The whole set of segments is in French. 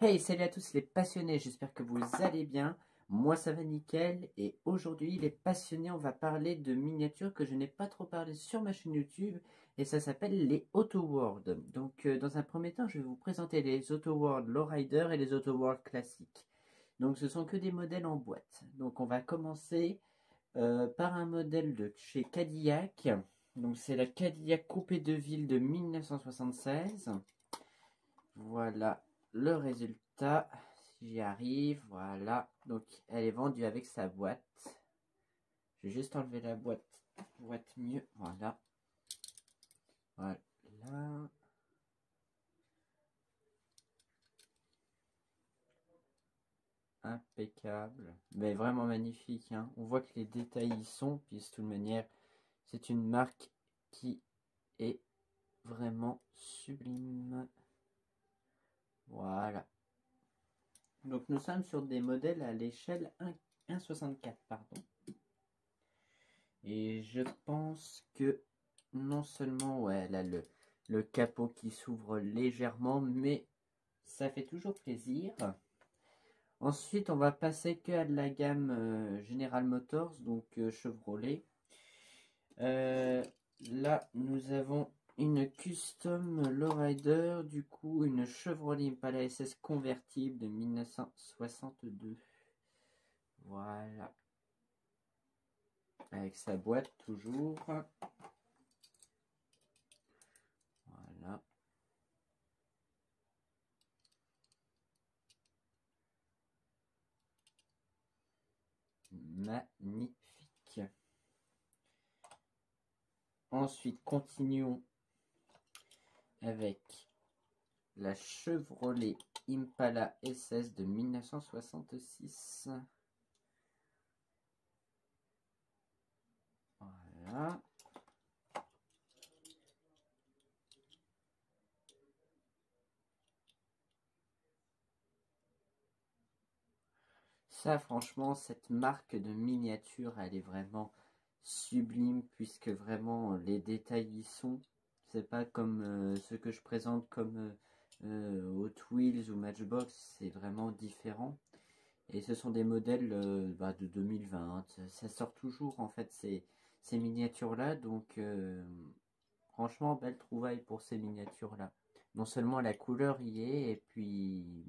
Hey, salut à tous les passionnés, j'espère que vous allez bien. Moi ça va nickel et aujourd'hui les passionnés on va parler de miniatures que je n'ai pas trop parlé sur ma chaîne YouTube et ça s'appelle les Auto World. Donc dans un premier temps je vais vous présenter les Auto World Lowrider et les Auto World classiques. Donc ce sont que des modèles en boîte. Donc on va commencer par un modèle de chez Cadillac. Donc c'est la Cadillac Coupé de Ville de 1976. Voilà le résultat, si j'y arrive, voilà. Donc elle est vendue avec sa boîte. Je vais juste enlever la boîte pour être mieux, voilà. Voilà. Impeccable. Mais vraiment magnifique, hein. On voit que les détails y sont, puis de toute manière, c'est une marque qui est vraiment sublime. Voilà. Donc nous sommes sur des modèles à l'échelle 1,64, pardon. Et je pense que non seulement, ouais, elle a le capot qui s'ouvre légèrement, mais ça fait toujours plaisir. Ensuite, on va passer que à de la gamme General Motors, donc Chevrolet. Là, nous avons une Custom Lowrider, du coup, une Chevrolet Impala SS convertible de 1962. Voilà. Avec sa boîte toujours. Voilà. Magnifique. Ensuite, continuons avec la Chevrolet Impala SS de 1966. Voilà. Ça, franchement, cette marque de miniature, elle est vraiment sublime puisque vraiment les détails y sont. C'est pas comme ce que je présente comme Hot Wheels ou Matchbox, c'est vraiment différent. Et ce sont des modèles de 2020. Ça sort toujours en fait ces miniatures-là. Donc franchement, belle trouvaille pour ces miniatures-là. Non seulement la couleur y est, et puis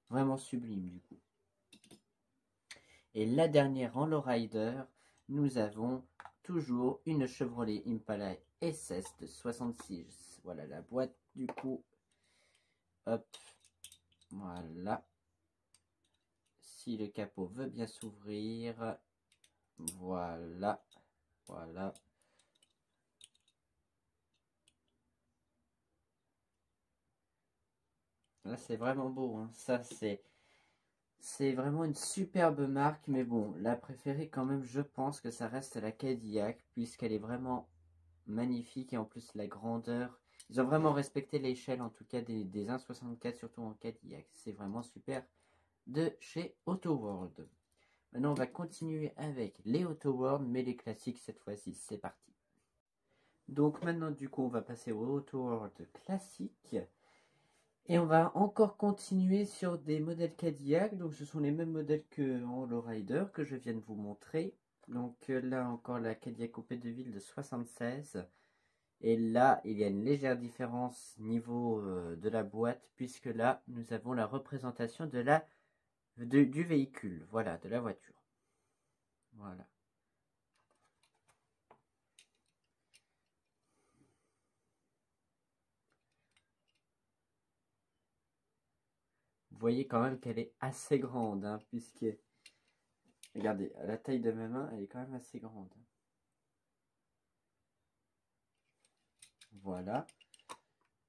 vraiment sublime du coup. Et la dernière en lowrider, nous avons toujours une Chevrolet Impala SS de 66. Voilà la boîte du coup. Hop, voilà. Si le capot veut bien s'ouvrir, voilà, voilà. Là c'est vraiment beau, hein. Ça c'est vraiment une superbe marque, mais bon, la préférée quand même, je pense que ça reste la Cadillac, puisqu'elle est vraiment magnifique et en plus la grandeur. Ils ont vraiment respecté l'échelle en tout cas des 1,64 surtout en Cadillac. C'est vraiment super de chez Auto World. Maintenant on va continuer avec les Auto World mais les classiques cette fois-ci. C'est parti. Donc maintenant du coup on va passer au Auto World classique. Et on va encore continuer sur des modèles Cadillac. Donc ce sont les mêmes modèles que en Lowrider que je viens de vous montrer. Donc là encore la Cadillac Coupé de Ville de 76. Et là, il y a une légère différence niveau de la boîte, puisque là, nous avons la représentation du véhicule, voilà, de la voiture. Voilà. Vous voyez quand même qu'elle est assez grande, hein, puisque, regardez, à la taille de mes mains, elle est quand même assez grande. Voilà.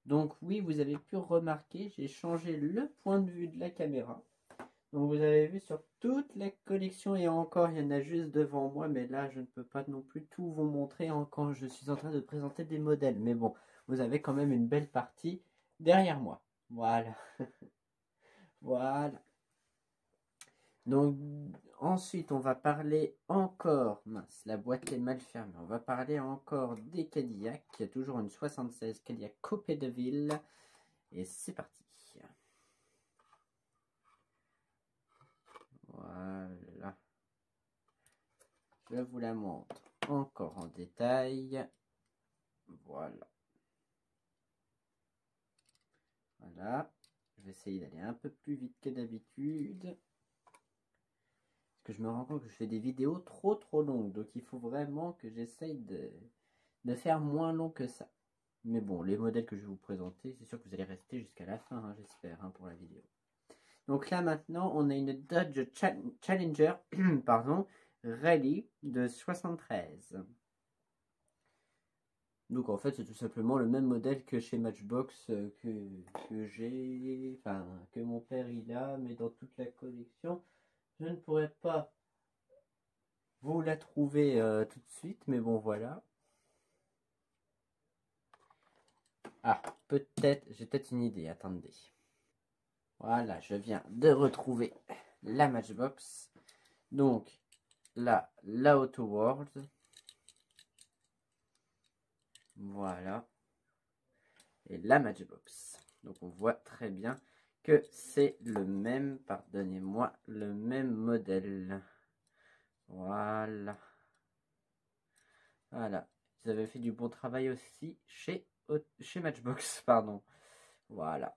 Donc oui, vous avez pu remarquer, j'ai changé le point de vue de la caméra. Donc vous avez vu sur toute la collection, et encore il y en a juste devant moi, mais là je ne peux pas non plus tout vous montrer quand je suis en train de présenter des modèles. Mais bon, vous avez quand même une belle partie derrière moi. Voilà. Voilà. Donc ensuite on va parler encore, mince, la boîte est mal fermée, on va parler encore des Cadillac. Il y a toujours une 76 Cadillac Coupé de Ville. Et c'est parti. je vous la montre encore en détail. Voilà. Voilà. Je vais essayer d'aller un peu plus vite que d'habitude. Parce que je me rends compte que je fais des vidéos trop longues. Donc il faut vraiment que j'essaye de faire moins long que ça. Mais bon, les modèles que je vais vous présenter, c'est sûr que vous allez rester jusqu'à la fin, hein, j'espère, hein, pour la vidéo. Donc là maintenant, on a une Dodge Challenger pardon, Rally de 73. Donc en fait, c'est tout simplement le même modèle que chez Matchbox que j'ai, enfin que mon père il a, mais dans toute la collection, je ne pourrais pas vous la trouver tout de suite, mais bon voilà. Ah, peut-être, j'ai peut-être une idée, attendez. Voilà, je viens de retrouver la Matchbox. Donc là, la Auto World. Voilà. Et la Matchbox. Donc on voit très bien que c'est le même, pardonnez-moi, le même modèle. Voilà. Voilà. Ils avaient fait du bon travail aussi chez Matchbox, pardon. Voilà.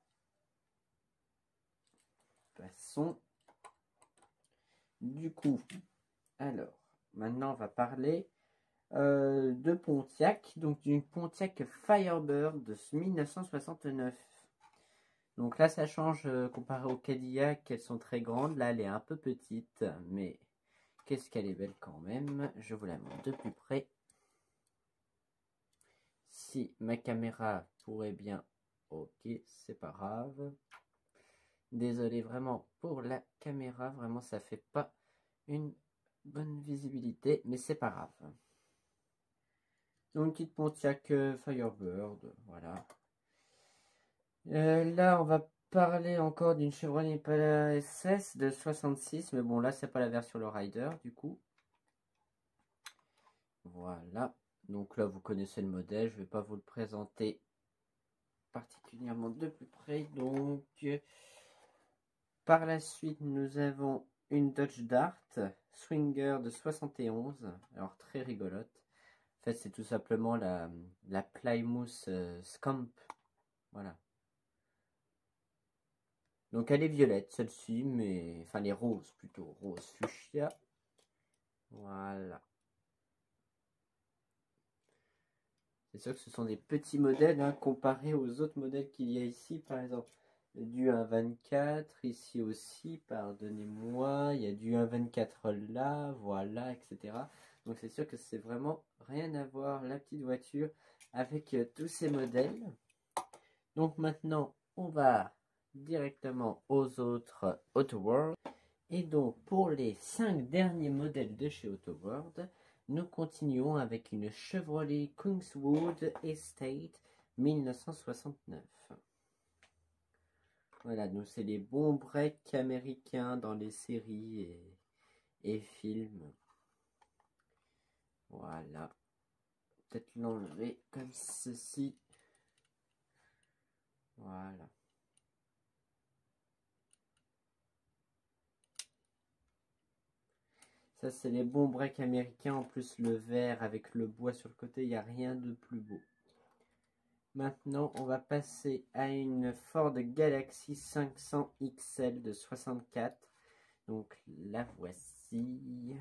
Passons. Du coup, alors, maintenant on va parler de Pontiac, donc d'une Pontiac Firebird de 1969. Donc là, ça change comparé au Cadillac, elles sont très grandes. Là, elle est un peu petite, mais qu'est-ce qu'elle est belle quand même. Je vous la montre de plus près. Si ma caméra pourrait bien... Ok, c'est pas grave. Désolé vraiment pour la caméra, vraiment ça fait pas une bonne visibilité, mais c'est pas grave. Donc une petite Pontiac Firebird, voilà. Là, on va parler encore d'une Chevrolet Impala SS de 66, mais bon, là, c'est pas la version Lowrider, du coup. Voilà. Donc là, vous connaissez le modèle, je vais pas vous le présenter particulièrement de plus près. Donc, par la suite, nous avons une Dodge Dart Swinger de 71, alors très rigolote. En fait, c'est tout simplement la Plymouth Scamp, voilà. Donc elle est violette celle-ci, mais enfin les roses plutôt, rose fuchsia. Voilà. C'est sûr que ce sont des petits modèles hein, comparés aux autres modèles qu'il y a ici, par exemple du 1.24 ici aussi, pardonnez-moi, il y a du 1.24 là, voilà, etc. Donc c'est sûr que c'est vraiment rien à voir la petite voiture avec tous ces modèles. Donc maintenant on va directement aux autres Auto World. Et donc, pour les 5 derniers modèles de chez Auto World, nous continuons avec une Chevrolet Kingswood Estate 1969. Voilà, donc c'est les bons breaks américains dans les séries et films. Voilà. Peut-être l'enlever comme ceci. Voilà. Ça, c'est les bons breaks américains. En plus, le vert avec le bois sur le côté, il n'y a rien de plus beau. Maintenant, on va passer à une Ford Galaxy 500 XL de 64. Donc, la voici.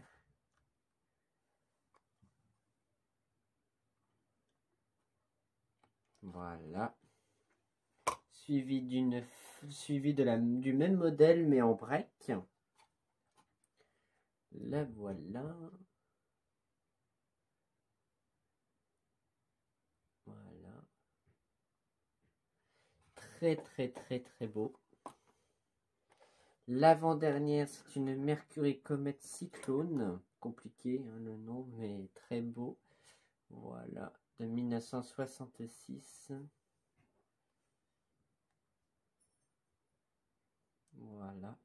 Voilà. Suivi du même modèle, mais en break. La voilà. Voilà. Très beau. L'avant-dernière, c'est une Mercury Comet Cyclone. Compliqué hein, le nom, mais très beau. Voilà, de 1966. Voilà.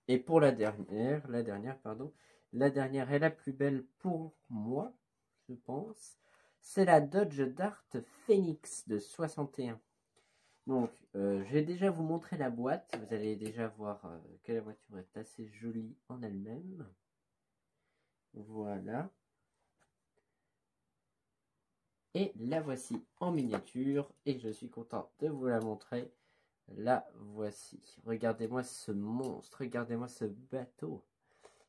Et pour la dernière est la plus belle pour moi, je pense. C'est la Dodge Dart Phoenix de 61. Donc, je vais déjà vous montrer la boîte. Vous allez déjà voir que la voiture est assez jolie en elle-même. Voilà. Et la voici en miniature et je suis content de vous la montrer. La voici. Regardez-moi ce monstre, regardez-moi ce bateau.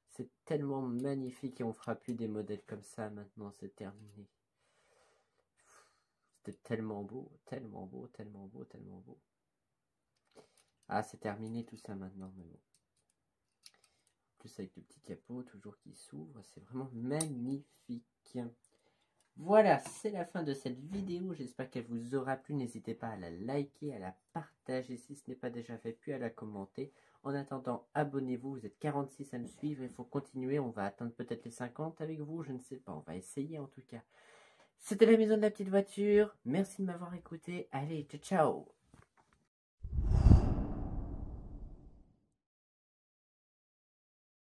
C'est tellement magnifique et on fera plus des modèles comme ça maintenant, c'est terminé. C'était tellement beau, tellement beau, tellement beau, tellement beau. Ah, c'est terminé tout ça maintenant, mais bon. En plus avec le petit capot, toujours qui s'ouvre, c'est vraiment magnifique. Voilà, c'est la fin de cette vidéo. J'espère qu'elle vous aura plu. N'hésitez pas à la liker, à la partager si ce n'est pas déjà fait, puis à la commenter. En attendant, abonnez-vous. Vous êtes 46 à me suivre. Il faut continuer. On va atteindre peut-être les 50 avec vous. Je ne sais pas. On va essayer en tout cas. C'était la maison de la petite voiture. Merci de m'avoir écouté. Allez, ciao, ciao.